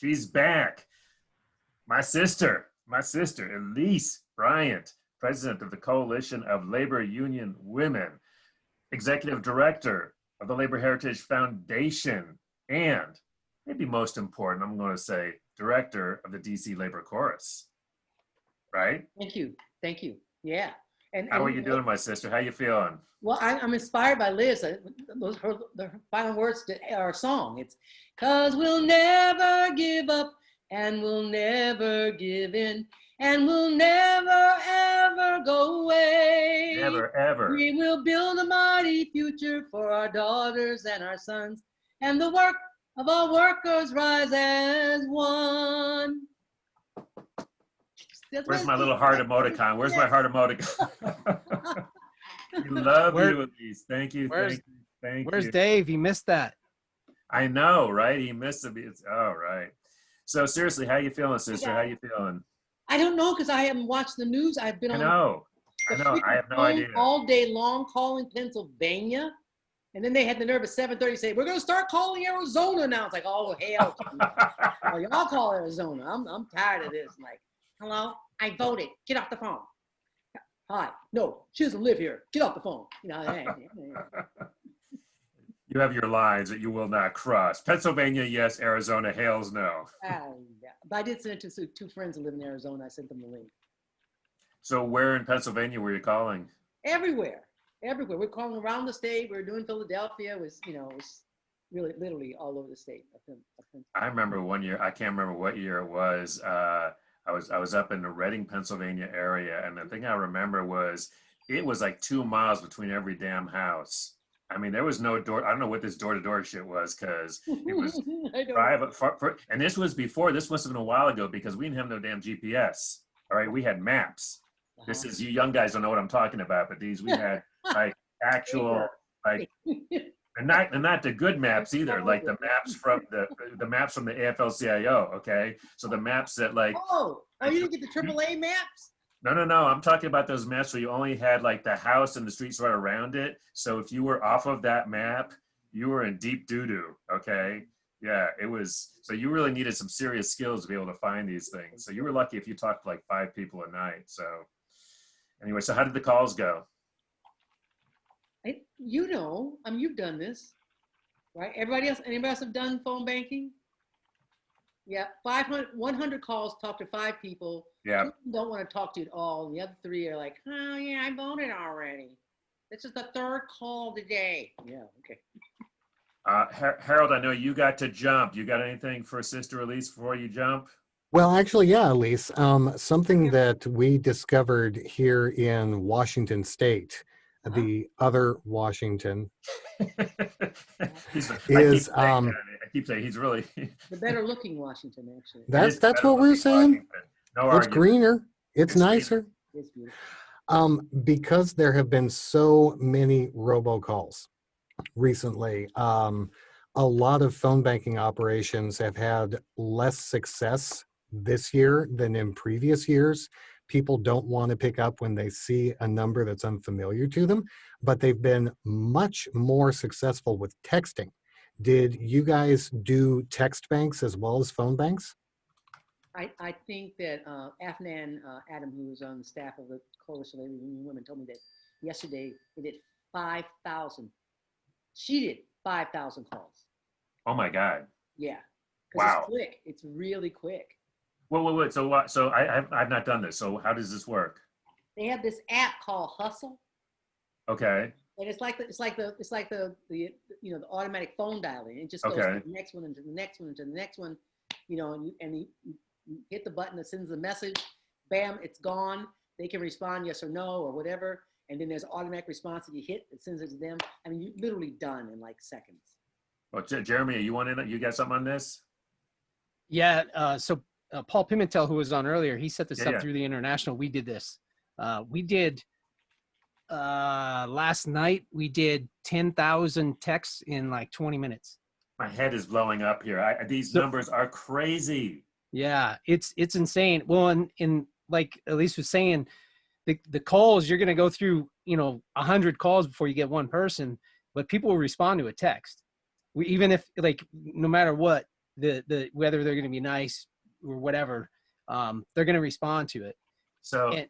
She's back. My sister, Elise Bryant, president of the Coalition of Labor Union Women, executive director of the Labor Heritage Foundation, and maybe most important, I'm going to say, director of the DC Labor Chorus. Right? Thank you. Thank you. Yeah. How are you doing, my sister? How you feeling? Well, I'm inspired by Liz. The final words to our song. It's "'Cause we'll never give up and we'll never give in and we'll never ever go away. Never ever. We will build a mighty future for our daughters and our sons, and the work of all workers rise as one." Where's my little heart emoticon? Where's my heart emoticon? We love you, Elise. Thank you. Thank you. Where's Dave? He missed that. I know, right? He missed it. Oh, right. So seriously, how you feeling, sister? How you feeling? I don't know, because I haven't watched the news. I've been on. I know. I have no idea. All day long calling Pennsylvania. And then they had the nerve at 7:30 to say, "We're going to start calling Arizona now." It's like, oh, hell. Oh, y'all call Arizona. I'm tired of this. I'm like, hello, I voted. Get off the phone. Hi. No, she doesn't live here. Get off the phone. You know, hey. You have your lines that you will not cross. Pennsylvania, yes. Arizona, hails no. Yeah. But I did send it to two friends who live in Arizona. I sent them the link. So where in Pennsylvania were you calling? Everywhere. We're calling around the state. We're doing Philadelphia. It was really literally all over the state. I remember one year, I can't remember what year it was. I was up in the Reading, Pennsylvania area, and the thing I remember was it was like 2 miles between every damn house. I mean, there was no door. I don't know what this door-to-door shit was, because it was private. And this was before. This must have been a while ago, because we didn't have no damn GPS. All right, we had maps. This is, you young guys don't know what I'm talking about, but we had like actual like. And not the good maps either, like the maps from the maps from the AFL-CIO, okay? So the maps that like. Oh, you didn't get the AAA maps? No. I'm talking about those maps where you only had like the house and the streets right around it. So if you were off of that map, you were in deep doo-doo, okay? Yeah, it was, so you really needed some serious skills to be able to find these things. So you were lucky if you talked to like 5 people a night. So anyway, so how did the calls go? You've done this, right? Anybody else have done phone banking? Yeah, 100 calls, talk to 5 people. Yeah. 2 don't want to talk to you at all. And the other 3 are like, oh yeah, I voted already. This is the 3rd call today. Yeah, okay. Harold, I know you got to jump. You got anything for Sister Elise before you jump? Well, actually, yeah, Elise. Something that we discovered here in Washington State, the other Washington, I keep saying he's really the better looking Washington, actually. That's what we're saying. No it's argument. greener. It's nicer. It's beautiful. Because there have been so many robocalls recently, a lot of phone banking operations have had less success this year than in previous years. People don't want to pick up when they see a number that's unfamiliar to them, but they've been much more successful with texting. Did you guys do text banks as well as phone banks? I think that Afnan Adam, who was on the staff of the Coalition of Labor Union Women, told me that yesterday they did 5,000. She did 5,000 calls. Oh my God. Yeah. Wow. It's quick. It's really quick. Wait. So what? So I've not done this. So how does this work? They have this app called Hustle. Okay. And it's like the automatic phone dialing. It just goes to the next one and to the next one and to the next one, and you hit the button that sends the message. Bam, it's gone. They can respond yes or no or whatever. And then there's an automatic response that you hit that sends it to them. I mean, you're literally done in like seconds. Well, Jeremy, you want in? You got something on this? Yeah. So Paul Pimentel, who was on earlier, he set this up through the International. We did this. We did last night. We did 10,000 texts in like 20 minutes. My head is blowing up here. These numbers are crazy. Yeah, it's insane. Well, and like Elise was saying, the calls, you're going to go through 100 calls before you get one person, but people will respond to a text. Even if, like, no matter what, the whether they're going to be nice or whatever, they're going to respond to it. So And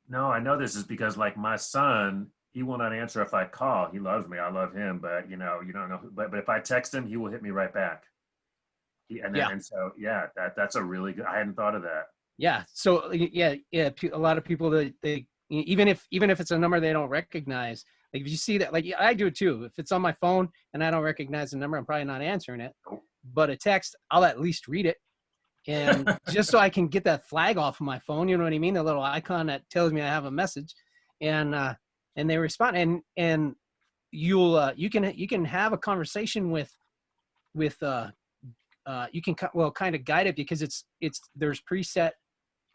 no, I know this is because like my son, he will not answer if I call. He loves me. I love him, but you know, you don't know. But if I text him, he will hit me right back. yeah, And so yeah, that's a really good. I hadn't thought of that. yeah. So yeah, a lot of people that they even if it's a number they don't recognize, like if you see that, like I do it too. If it's on my phone and I don't recognize the number, I'm probably not answering it. Nope. But a text, I'll at least read it, and just so I can get that flag off of my phone, you know what I mean? The little icon that tells me I have a message, and they respond, and you'll you can have a conversation with you can kind of guide it, because it's there's preset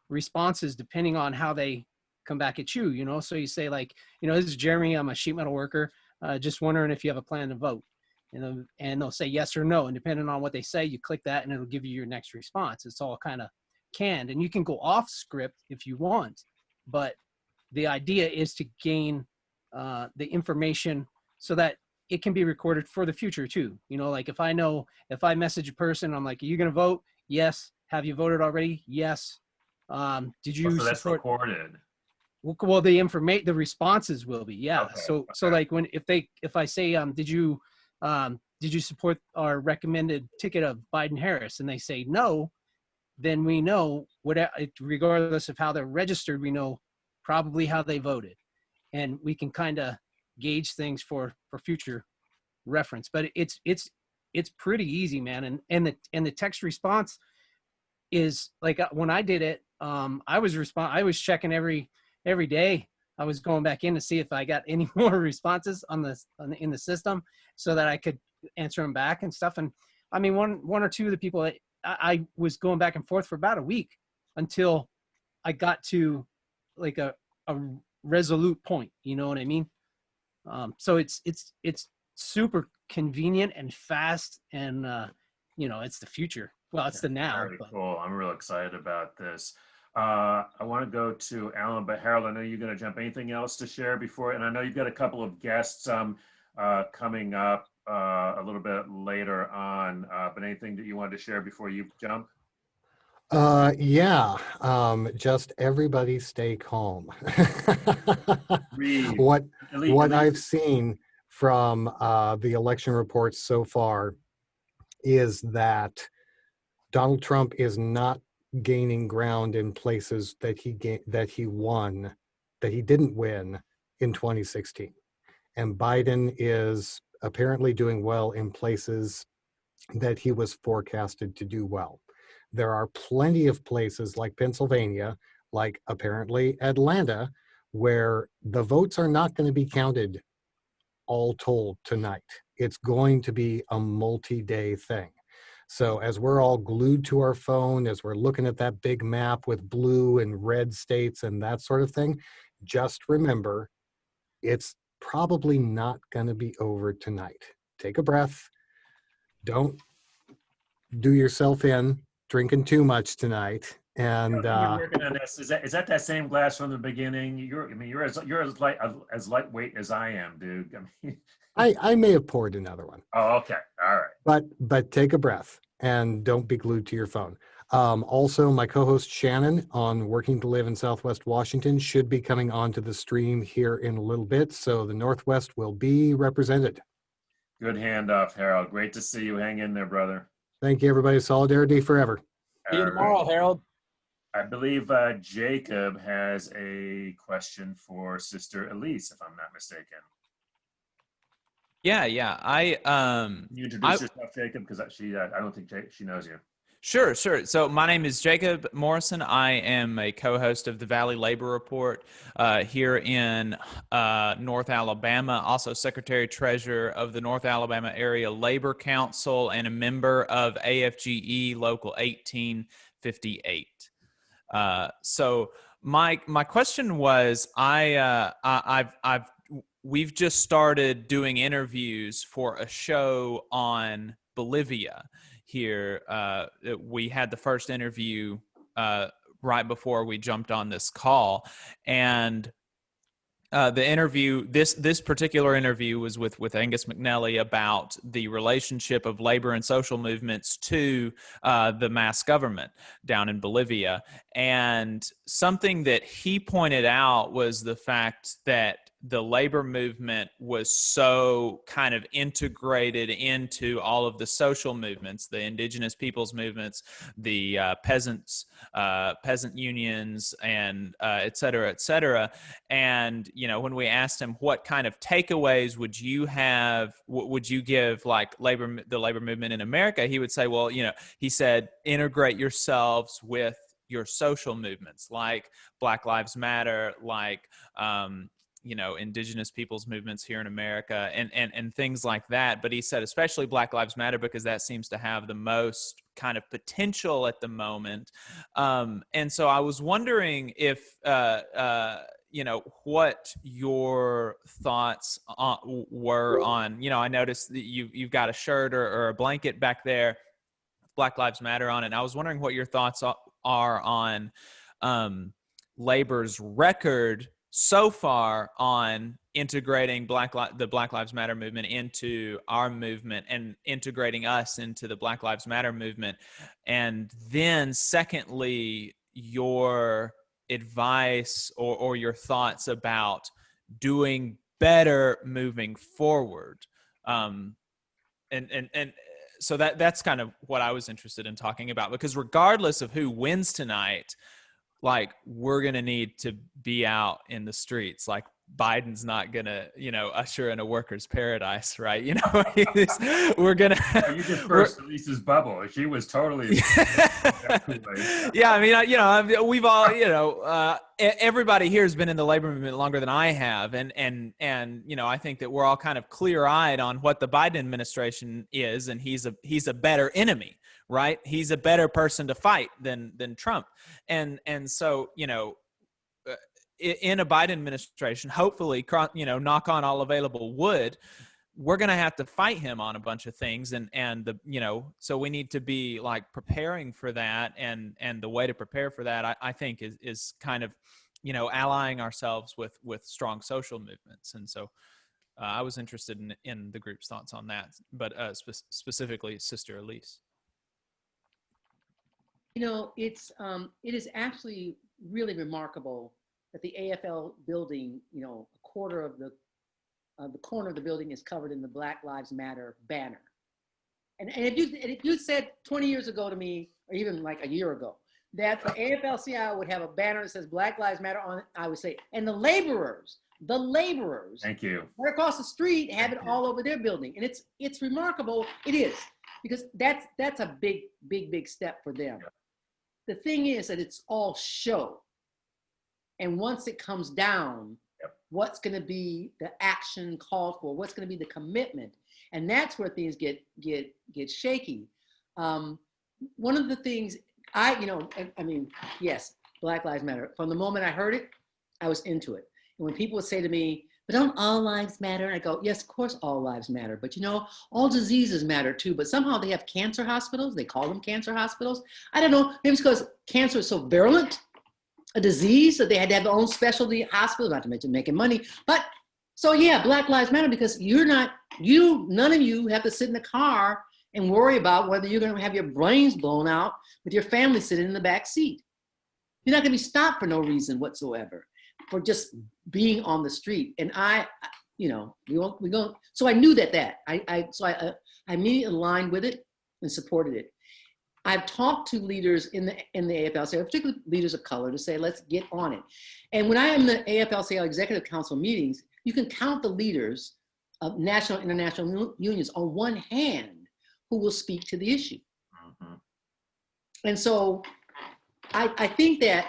responses depending on how they come back at you, you know. So you say like, you know, this is Jeremy, I'm a sheet metal worker, just wondering if you have a plan to vote, you know, and they'll say yes or no, and depending on what they say, you click that and it'll give you your next response. It's all kind of canned, and you can go off script if you want, but the idea is to gain the information so that it can be recorded for the future too. You know, like if I message a person, I'm like, are you going to vote? Yes. Have you voted already? Yes. Did you So that's support? recorded. Well, the responses will be, yeah. Okay, So like if I say, did you support our recommended ticket of Biden Harris? And they say no, then we know regardless of how they're registered, we know probably how they voted, and we can kind of gauge things for future reference. But it's pretty easy, man. And the text response is like, when I did it, I was checking every day. I was going back in to see if I got any more responses in the system, so that I could answer them back and stuff. And I mean, one or two of the people, I was going back and forth for about a week until I got to like a resolute point. You know what I mean? So it's super convenient and fast, and you know, it's the future. Well, it's the now. Very cool. I'm real excited about this. I want to go to Alan, but Harold, I know you're going to jump. Anything else to share before? And I know you've got a couple of guests coming up a little bit later on, but anything that you wanted to share before you jump? Yeah, just everybody stay calm. Read. What I've seen from the election reports so far is that Donald Trump is not gaining ground in places that he didn't win in 2016, and Biden is apparently doing well in places that he was forecasted to do well. There are plenty of places like Pennsylvania, like apparently Atlanta, where the votes are not going to be counted all told tonight. It's going to be a multi-day thing. So as we're all glued to our phone, as we're looking at that big map with blue and red states and that sort of thing, just remember, it's probably not going to be over tonight. Take a breath. Don't do yourself in drinking too much tonight. And you're working on this. Is that same glass from the beginning? You're as lightweight as I am, dude. I mean, I may have poured another one. Oh, okay. All right. But take a breath and don't be glued to your phone. Also, my co-host Shannon on Working to Live in Southwest Washington should be coming onto the stream here in a little bit, so the Northwest will be represented. Good handoff, Harold. Great to see you. Hang in there, brother. Thank you, everybody. Solidarity forever. See you tomorrow, Harold. I believe Jacob has a question for Sister Elise, if I'm not mistaken. Yeah. Can you introduce yourself, Jacob? Because I don't think she knows you. Sure. So my name is Jacob Morrison. I am a co-host of the Valley Labor Report here in North Alabama, also Secretary Treasurer of the North Alabama Area Labor Council, and a member of AFGE Local 1858. So my question was, we've just started doing interviews for a show on Bolivia here. We had the first interview right before we jumped on this call, and The interview, this particular interview was with Angus McNally about the relationship of labor and social movements to the mass government down in Bolivia. And something that he pointed out was the fact that the labor movement was so kind of integrated into all of the social movements, the indigenous peoples movements, the peasant unions, and et cetera, et cetera. And, you know, when we asked him what kind of takeaways would you have, would you give like the labor movement in America, he would say, well, you know, he said, integrate yourselves with your social movements like Black Lives Matter, like, you know, indigenous peoples movements here in America and things like that. But he said, especially Black Lives Matter, because that seems to have the most kind of potential at the moment. And so I was wondering if, you know, what your thoughts were on, you know, I noticed that you've got a shirt or a blanket back there, Black Lives Matter on it. And I was wondering what your thoughts are on labor's record so far on integrating the Black Lives Matter movement into our movement and integrating us into the Black Lives Matter movement. And then secondly, your advice or your thoughts about doing better moving forward. And so that's kind of what I was interested in talking about, because regardless of who wins tonight, like, we're going to need to be out in the streets. Like, Biden's not going to, you know, usher in a worker's paradise, right? You know, we're going to. You just burst Elise's bubble. She was totally. Yeah, I mean, you know, we've all, you know, everybody here has been in the labor movement longer than I have, and you know, I think that we're all kind of clear-eyed on what the Biden administration is, and he's a better enemy, right? He's a better person to fight than Trump, and so, you know, in a Biden administration, hopefully, you know, knock on all available wood, we're going to have to fight him on a bunch of things. And the, you know, so we need to be like preparing for that. And the way to prepare for that, I think is kind of, you know, allying ourselves with strong social movements. And so I was interested in the group's thoughts on that, but specifically Sister Elise. You know, it is actually really remarkable that the AFL building, you know, a quarter of the corner of the building is covered in the Black Lives Matter banner. And if you said 20 years ago to me, or even like a year ago, that the AFL-CIO would have a banner that says Black Lives Matter on it, I would say, and the laborers, thank you, right across the street have it all over their building. And it's remarkable. It is, because that's a big step for them. Yeah. The thing is that it's all show. And once it comes down, what's going to be the action called for? What's going to be the commitment? And that's where things get shaky. One of the things I mean, yes, Black Lives Matter. From the moment I heard it, I was into it. And when people would say to me, but don't all lives matter? I go, yes, of course, all lives matter. But you know, all diseases matter too. But somehow they have cancer hospitals. They call them cancer hospitals. I don't know. Maybe it's because cancer is so virulent a disease that they had to have their own specialty hospital, not to mention making money. But so yeah, Black Lives Matter, because none of you have to sit in the car and worry about whether you're going to have your brains blown out with your family sitting in the back seat. You're not going to be stopped for no reason whatsoever for just being on the street. And so I knew that I immediately aligned with it and supported it. I've talked to leaders in the AFL-CIO, particularly leaders of color, to say, let's get on it. And when I am in the AFL-CIO Executive Council meetings, you can count the leaders of national and international unions on one hand who will speak to the issue. Mm-hmm. And so I think that,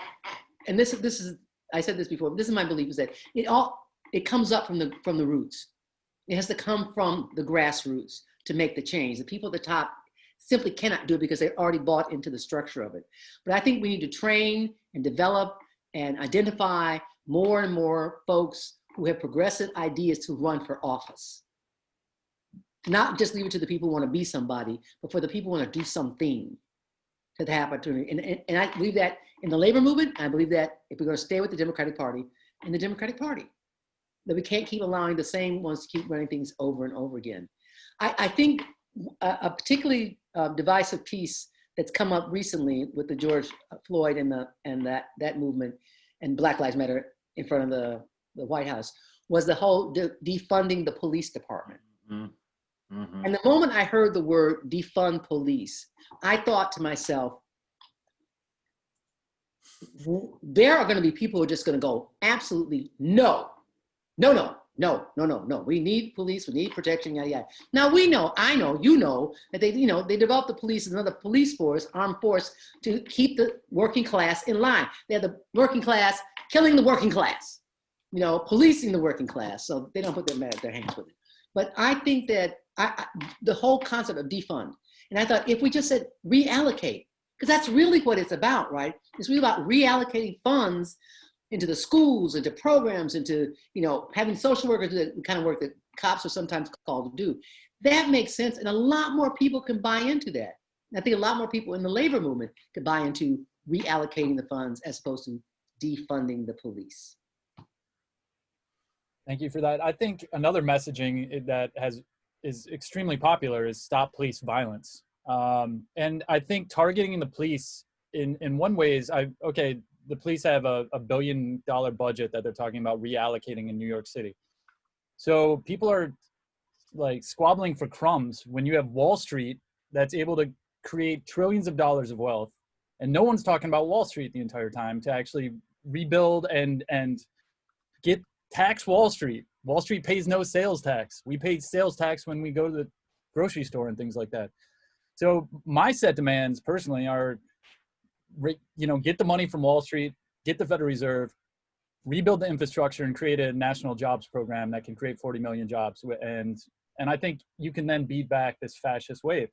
and this is, I said this before, this is my belief, is that it comes up from the roots. It has to come from the grassroots to make the change. The people at the top simply cannot do it because they're already bought into the structure of it. But I think we need to train and develop and identify more and more folks who have progressive ideas to run for office. Not just leave it to the people who want to be somebody, but for the people who want to do something to the opportunity. And I believe that in the labor movement, I believe that if we're going to stay with the Democratic Party, in the Democratic Party. that we can't keep allowing the same ones to keep running things over and over again. I think a particularly divisive piece that's come up recently with the George Floyd and that movement and Black Lives Matter in front of the White House was the whole defunding the police department. Mm-hmm. Mm-hmm. And the moment I heard the word defund police, I thought to myself, there are going to be people who are just going to go, absolutely no. We need police. We need protection. Yada yada. Now we know, I know, you know that they developed the police as another police force, armed force to keep the working class in line. They're the working class killing the working class, policing the working class. So they don't put their hands with it. But I think that the whole concept of defund, and I thought if we just said reallocate, because that's really what it's about, right? It's really about reallocating funds into the schools, into programs, into, having social workers do the kind of work that cops are sometimes called to do. That makes sense. And a lot more people can buy into that. And I think a lot more people in the labor movement could buy into reallocating the funds as opposed to defunding the police. Thank you for that. I think another messaging that is extremely popular is stop police violence. And I think targeting the police in one way is, the police have a $1 billion budget that they're talking about reallocating in New York City. So people are like squabbling for crumbs when you have Wall Street that's able to create trillions of dollars of wealth. And no one's talking about Wall Street the entire time to actually rebuild and get tax Wall Street. Wall Street pays no sales tax. We pay sales tax when we go to the grocery store and things like that. So my set demands personally are, get the money from Wall Street, get the Federal Reserve, rebuild the infrastructure and create a national jobs program that can create 40 million jobs. And I think you can then beat back this fascist wave.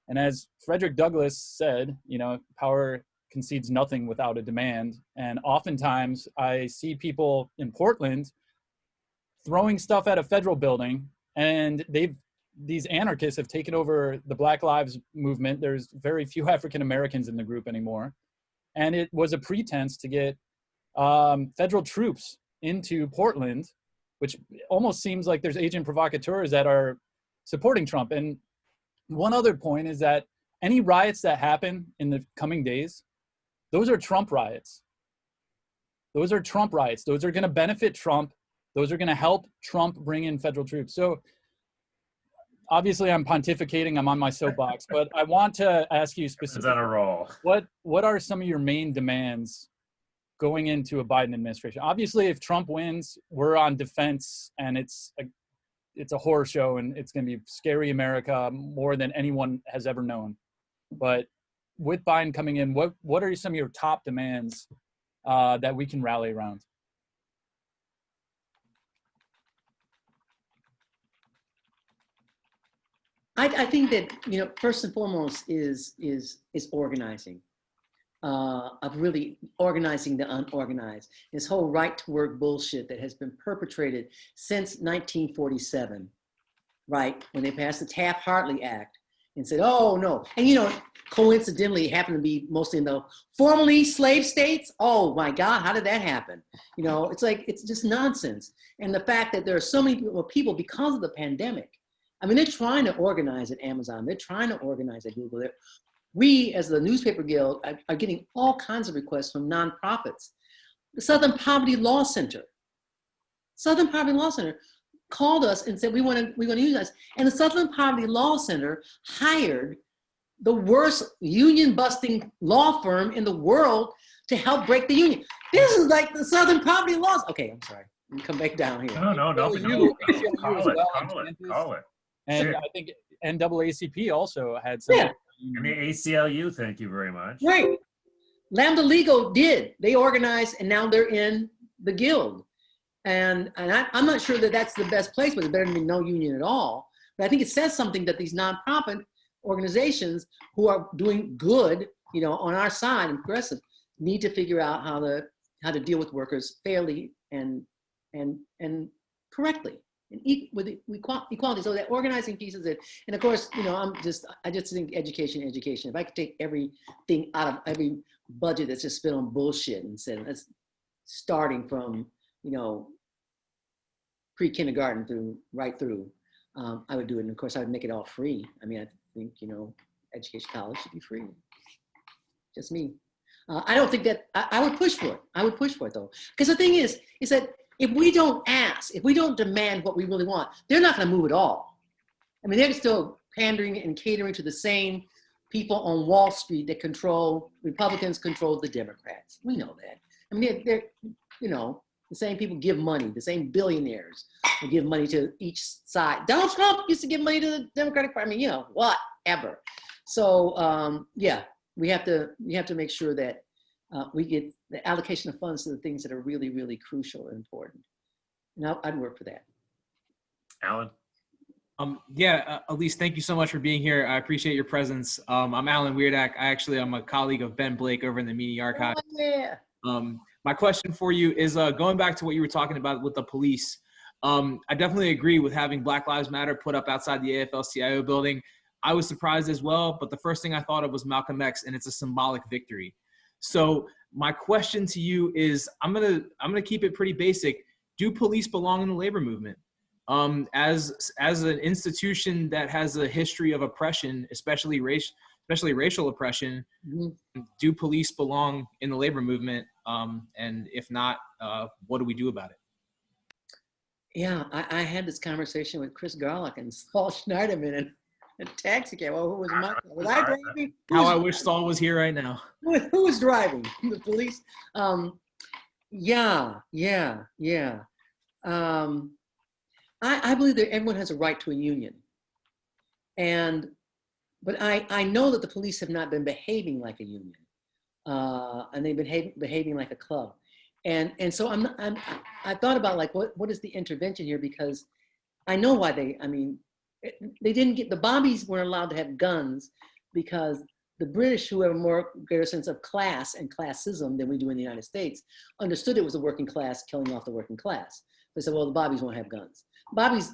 And as Frederick Douglass said, power concedes nothing without a demand. And oftentimes I see people in Portland throwing stuff at a federal building, and these anarchists have taken over the Black Lives movement. There's very few African Americans in the group anymore. And it was a pretense to get federal troops into Portland, which almost seems like there's agent provocateurs that are supporting Trump. And one other point is that any riots that happen in the coming days, those are Trump riots. Those are Trump riots. Those are going to benefit Trump. Those are going to help Trump bring in federal troops. So obviously I'm pontificating, I'm on my soapbox, but I want to ask you specifically, on a roll. What are some of your main demands going into a Biden administration? Obviously, if Trump wins, we're on defense and it's a horror show and it's going to be scary America more than anyone has ever known. But with Biden coming in, what are some of your top demands that we can rally around? I think that, first and foremost is organizing, of really organizing the unorganized. This whole right to work bullshit that has been perpetrated since 1947, right? When they passed the Taft-Hartley Act and said, oh no. And coincidentally, it happened to be mostly in the formerly slave states. Oh my God, how did that happen? It's just nonsense. And the fact that there are so many people because of the pandemic, they're trying to organize at Amazon. They're trying to organize at Google. We, as the Newspaper Guild, are getting all kinds of requests from nonprofits. The Southern Poverty Law Center called us and said, we want to use us. And the Southern Poverty Law Center hired the worst union-busting law firm in the world to help break the union. This is like the Southern Poverty Laws. Okay, I'm sorry. Come back down here. No. Call it. And Sure. I think NAACP also had some. Yeah. And the ACLU, thank you very much. Right. Lambda Legal did. They organized, and now they're in the guild. And I'm not sure that that's the best place, but it's better than no union at all. But I think it says something that these nonprofit organizations who are doing good, on our side and progressive, need to figure out how to deal with workers fairly and correctly. And with equality. So that organizing piece is it. And of course, I just think education. If I could take everything out of every budget that's just spent on bullshit and said, let's starting from, pre-kindergarten through right through. I would do it, and of course, I would make it all free. I mean, I think education college should be free. Just me. I don't think that I would push for it. I would push for it though, because the thing is that if we don't ask, if we don't demand what we really want, they're not going to move at all. I mean, they're still pandering and catering to the same people on Wall Street that Republicans control the Democrats. We know that. I mean, they're the same people give money, the same billionaires will give money to each side. Donald Trump used to give money to the Democratic Party. I mean, whatever. So yeah, we have to make sure that we get the allocation of funds to the things that are really, really crucial and important. And I'd work for that. Alan? Elise, thank you so much for being here. I appreciate your presence. I'm Alan Weirdak. I'm a colleague of Ben Blake over in the Media Archive. Oh, yeah. My question for you is going back to what you were talking about with the police. I definitely agree with having Black Lives Matter put up outside the AFL-CIO building. I was surprised as well, but the first thing I thought of was Malcolm X, and it's a symbolic victory. So my question to you is, I'm gonna keep it pretty basic. Do police belong in the labor movement? As an institution that has a history of oppression, especially racial oppression, do police belong in the labor movement? And if not, what do we do about it? Yeah, I had this conversation with Chris Garlock and Saul Schneiderman in a taxi cab. Well, who was I driving? How I wish Saul was here right now. Who was driving? The police? Yeah. I believe that everyone has a right to a union. But I know that the police have not been behaving like a union. And they've been behaving like a club. And so I thought about like, what is the intervention here? Because I know why they didn't get, the Bobbies weren't allowed to have guns because the British, who have a greater sense of class and classism than we do in the United States, understood it was the working class killing off the working class. They said, well, the Bobbies won't have guns. Bobbies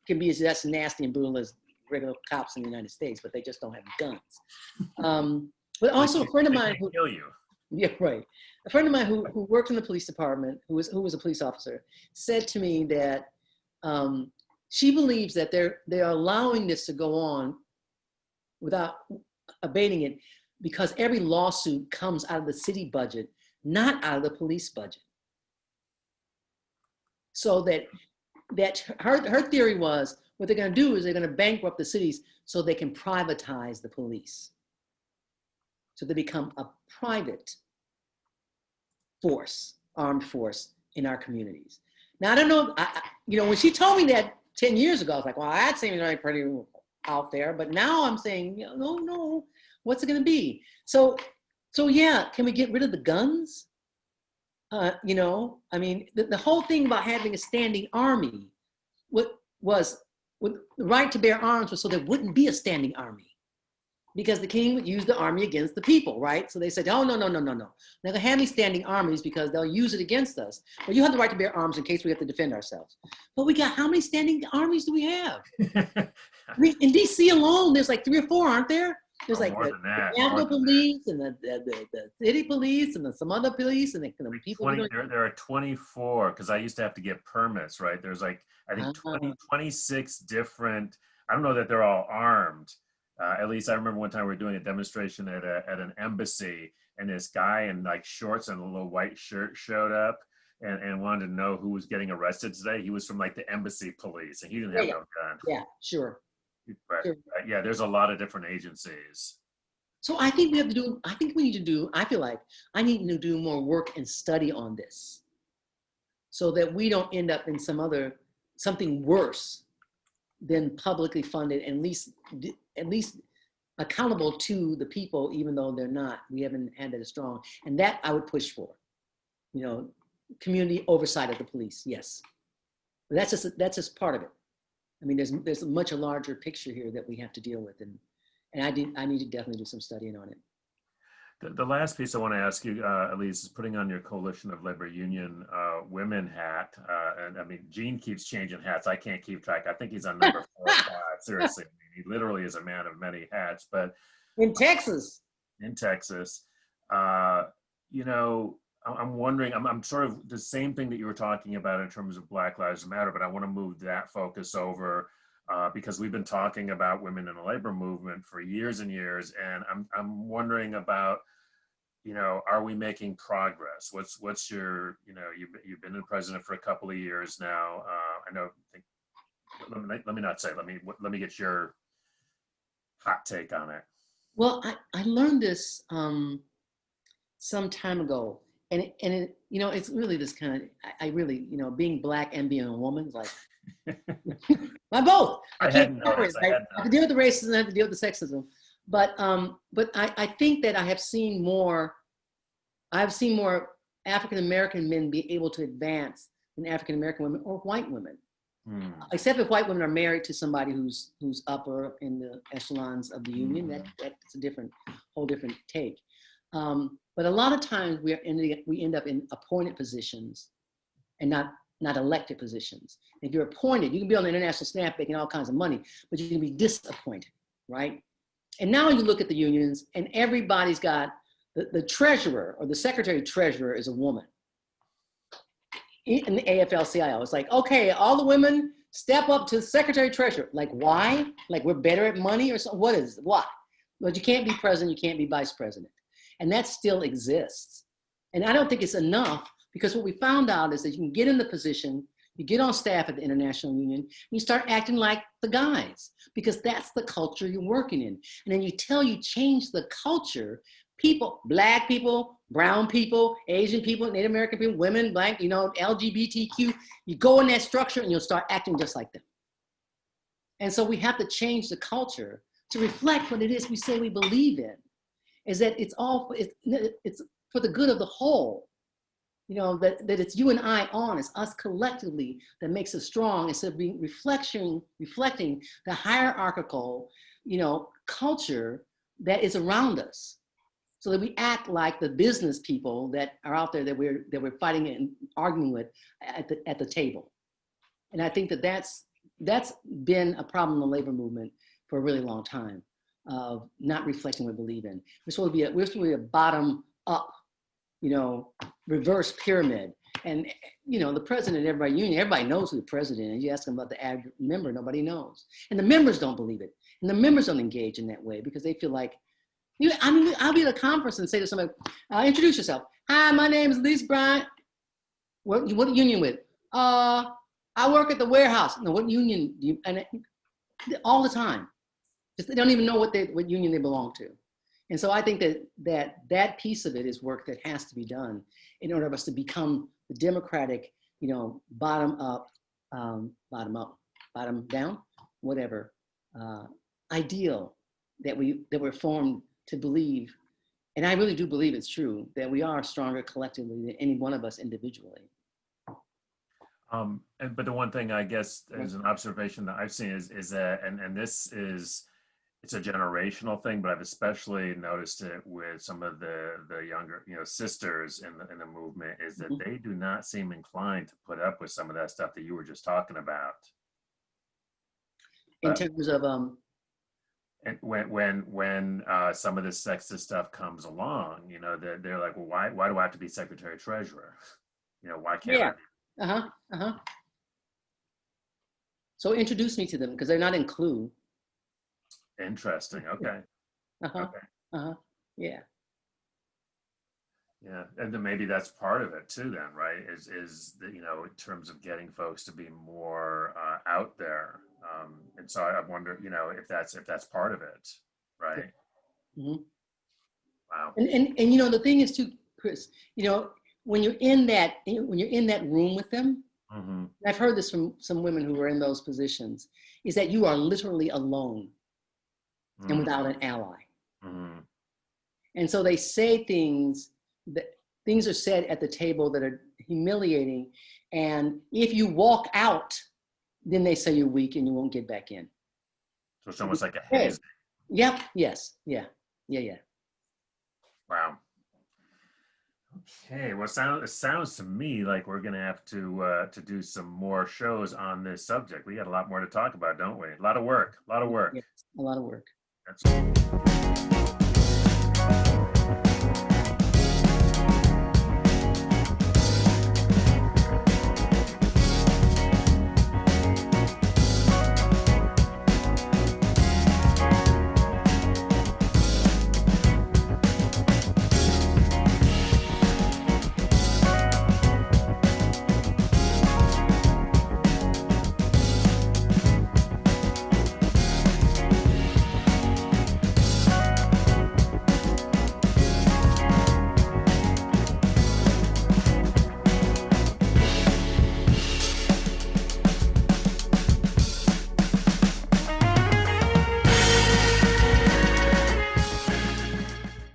can be as nasty and brutal as regular cops in the United States, but they just don't have guns. But also a friend of mine who kill you. Yeah, right. A friend of mine who worked in the police department, who was a police officer, said to me that she believes that they're allowing this to go on without abating it because every lawsuit comes out of the city budget, not out of the police budget. So that her theory was what they're going to do is they're going to bankrupt the cities so they can privatize the police. So they become a private force, armed force in our communities. Now, I don't know, when she told me that 10 years ago, I was like, well, that seems like pretty out there. But now I'm saying, no, what's it going to be? So yeah, can we get rid of the guns? The whole thing about having a standing army was the right to bear arms was so there wouldn't be a standing army. Because the king would use the army against the people, right? So they said, oh, no. They're gonna have these standing armies because they'll use it against us. But you have the right to bear arms in case we have to defend ourselves. But we got, how many standing armies do we have? In DC alone, there's like 3 or 4, aren't there? There's like the Capitol Police and the city police and some other police and the people. There are 24, because I used to have to get permits, right? There's like, I think 26 different, I don't know that they're all armed. At least I remember one time we were doing a demonstration at an embassy, and this guy in like shorts and a little white shirt showed up and wanted to know who was getting arrested today. He was from like the embassy police, and he didn't have no gun. Yeah, sure. But, yeah, there's a lot of different agencies. So I think I feel like I need to do more work and study on this so that we don't end up in something worse than publicly funded, at least accountable to the people, even though they're not. We haven't had that as strong. And that I would push for, community oversight of the police, yes. But that's just part of it. I mean, there's a much larger picture here that we have to deal with, and I need to definitely do some studying on it. The last piece I want to ask you, Elise, is putting on your Coalition of Labor Union women hat. And I mean, Gene keeps changing hats. I can't keep track. I think he's on number 4 or 5. Seriously, I mean, he literally is a man of many hats. But in Texas, I'm wondering, I'm sort of the same thing that you were talking about in terms of Black Lives Matter, but I want to move that focus over because we've been talking about women in the labor movement for years and years, and I'm wondering about, are we making progress? What's your, you've been the president for a couple of years now. I know. Let me not say. Let me get your hot take on it. Well, I learned this some time ago, and it's really this kind of, I really, being Black and being a woman is like, my both. I can't separate, right? I have to deal with the racism, I have to deal with the sexism. But I think that I have seen more African American men be able to advance than African American women or white women. Except if white women are married to somebody who's upper in the echelons of the union, that's a whole different take. But a lot of times we end up in appointed positions and not elected positions. If you're appointed, you can be on the international staff making all kinds of money, but you can be disappointed, right? And now you look at the unions, and everybody's got the treasurer or the secretary treasurer is a woman. In the AFL-CIO, it's like, okay, all the women step up to secretary treasurer. Like, why? Like, we're better at money or something? What is it? Why? But you can't be president, you can't be vice president. And that still exists. And I don't think it's enough, because what we found out is that you can get in the position, you get on staff at the International Union, and you start acting like the guys, because that's the culture you're working in. And then you change the culture, people, Black people, brown people, Asian people, Native American people, women, Black, LGBTQ, you go in that structure and you'll start acting just like them. And so we have to change the culture to reflect what it is we say we believe in, is that it's for the good of the whole. That it's you and I it's us collectively that makes us strong, instead of being reflecting the hierarchical, culture that is around us. So that we act like the business people that are out there that we're fighting and arguing with at the table. And I think that's been a problem in the labor movement for a really long time, of not reflecting what we believe in. We're supposed to be a bottom up, reverse pyramid. And the president of every union, everybody knows who the president is. You ask them about the average member, nobody knows. And the members don't believe it. And the members don't engage in that way, because they feel like, I'll be at a conference and say to somebody, introduce yourself. Hi, my name is Elise Bryant. What union with? I work at the warehouse. No, what union do you? And all the time, just they don't even know what union they belong to. And so I think that piece of it is work that has to be done in order for us to become the democratic, bottom up, bottom down, whatever ideal that we're formed to believe. And I really do believe it's true that we are stronger collectively than any one of us individually. But the one thing I guess is an observation that I've seen is that, and this is, it's a generational thing, but I've especially noticed it with some of the younger, sisters in the movement, is that they do not seem inclined to put up with some of that stuff that you were just talking about. In terms of and when some of this sexist stuff comes along, they're like, well, why do I have to be secretary treasurer? Why can't I? So introduce me to them, because they're not in Clue. Interesting. Okay. Yeah. Yeah, and then maybe that's part of it too. Then, right? Is that, in terms of getting folks to be more out there. And so I wonder, if that's part of it, right? Mm-hmm. Wow. And the thing is too, Chris, when you're in that room with them, and I've heard this from some women who were in those positions, is that you are literally alone and without an ally. And so they say things are said at the table that are humiliating, and if you walk out, then they say you're weak and you won't get back in. So it's almost like a haze. Yep. Yes. Yeah. Wow. Okay. Well, it sounds to me like we're going to have to do some more shows on this subject. We got a lot more to talk about, don't we? A lot of work. Yes, a lot of work. That's